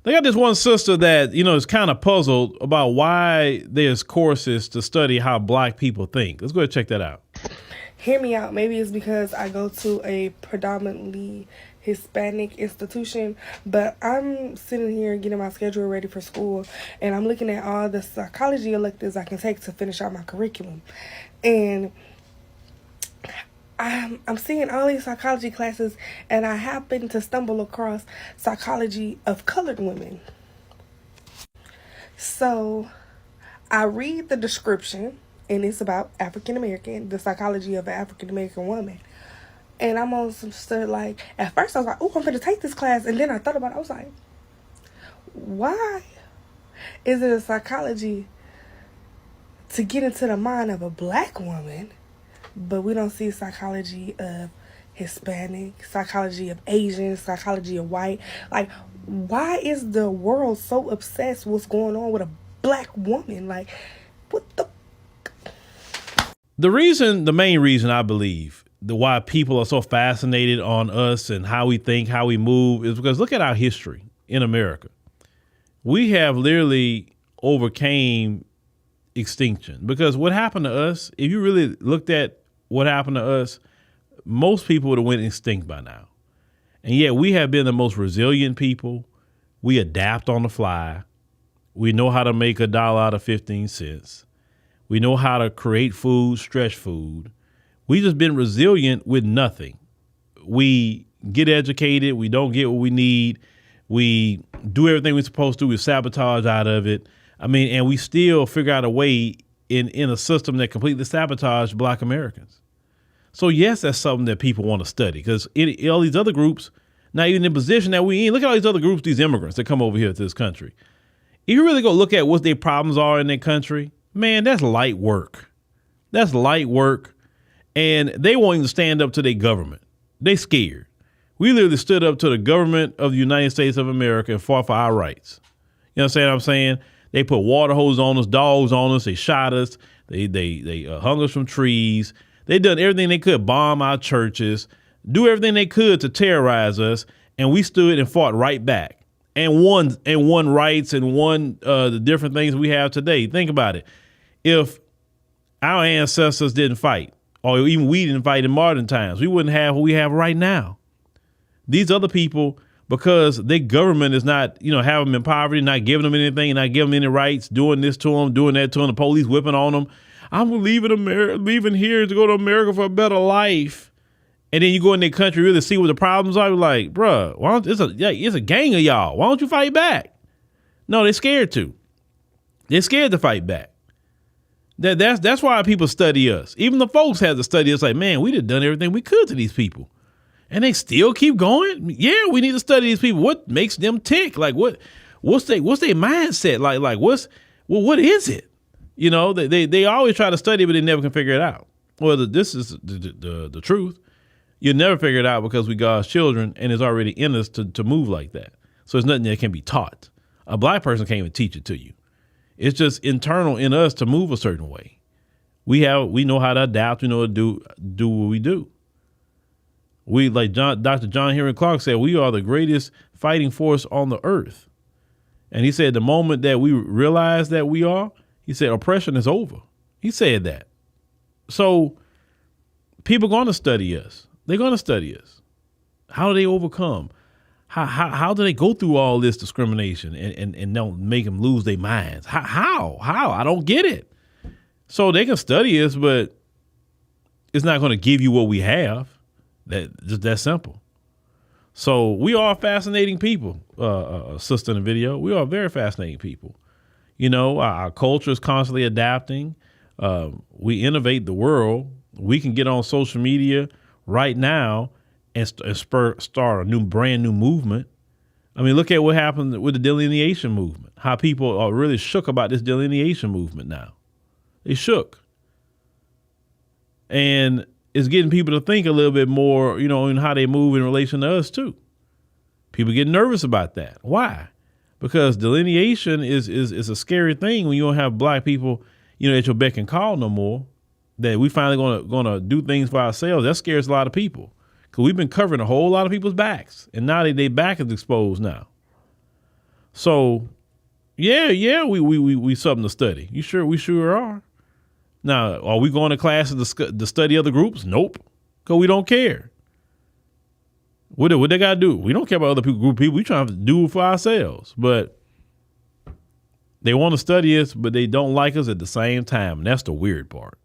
They got this one sister that, is kind of puzzled about why there's courses to study how black people think. Let's go ahead and check that out. Hear me out. Maybe it's because I go to a predominantly Hispanic institution, but I'm sitting here getting my schedule ready for school, and I'm looking at all the psychology electives I can take to finish out my curriculum. And I'm seeing all these psychology classes, and I happen to stumble across psychology of colored women. So I read the description, and it's about African American, the psychology of an African American woman. And I'm on some stuff like, at first I was like, oh, I'm going to take this class. And then I thought about it. I was like, why is it a psychology to get into the mind of a black woman, but we don't see psychology of Hispanic, psychology of Asian, psychology of white? Like, why is the world so obsessed with what's going on with a black woman? Like, what the? The main reason I believe why people are so fascinated on us and how we think, how we move, is because look at our history in America. We have literally overcame extinction, because what happened to us, if you really looked at what happened to us, most people would have went extinct by now. And yet we have been the most resilient people. We adapt on the fly. We know how to make $1 out of 15 cents. We know how to create food, stretch food. We just been resilient with nothing. We get educated. We don't get what we need. We do everything we're supposed to. We sabotage out of it. And we still figure out a way in a system that completely sabotaged black Americans. So yes, that's something that people want to study, because all these other groups, not even in the position that we in, look at all these other groups, these immigrants that come over here to this country. If you really go look at what their problems are in their country, man, that's light work. That's light work. And they won't even stand up to their government. They scared. We literally stood up to the government of the United States of America and fought for our rights. You know what I'm saying? They put water hoses on us, dogs on us. They shot us. They hung us from trees. They done everything they could, bomb our churches, do everything they could to terrorize us. And we stood and fought right back and won rights and won the different things we have today. Think about it. If our ancestors didn't fight, or even we didn't fight in modern times, we wouldn't have what we have right now. These other people, because their government is not, have them in poverty, not giving them anything, not giving them any rights, doing this to them, doing that to them, the police whipping on them. I'm leaving here to go to America for a better life. And then you go in their country, really see what the problems are. You're like, bruh, it's a gang of y'all. Why don't you fight back? No, they're scared to. They're scared to fight back. That's why people study us. Even the folks had to study us. Like, man, we done everything we could to these people, and they still keep going. Yeah, we need to study these people. What makes them tick? Like, what's their mindset? Like what is it? They always try to study, but they never can figure it out. Well, this is the truth. You'll never figure it out, because we God's children, and it's already in us to move like that. So it's nothing that can be taught. A black person can't even teach it to you. It's just internal in us to move a certain way. We know how to adapt. We know to do what we do. We, like Dr. John Henry Clark said, we are the greatest fighting force on the earth. And he said the moment that we realize that we are, he said oppression is over. He said that. So people are going to study us. They're going to study us. How do they overcome? How do they go through all this discrimination and don't make them lose their minds? How? I don't get it. So they can study us, but it's not going to give you what we have. Just that simple. So we are fascinating people, sister in the video. We are very fascinating people. Our culture is constantly adapting. We innovate the world. We can get on social media right now and start a brand new movement. Look at what happened with the delineation movement, how people are really shook about this delineation movement now. They shook. And it's getting people to think a little bit more, in how they move in relation to us too. People get nervous about that. Why? Because delineation is a scary thing when you don't have black people, at your beck and call no more, that we finally gonna do things for ourselves. That scares a lot of people. Because we've been covering a whole lot of people's backs, and now their back is exposed now. So, yeah, we something to study. We sure are. Now, are we going to class to study other groups? Nope, because we don't care. What they got to do? We don't care about other group of people. We trying to do it for ourselves. But they want to study us, but they don't like us at the same time. And that's the weird part.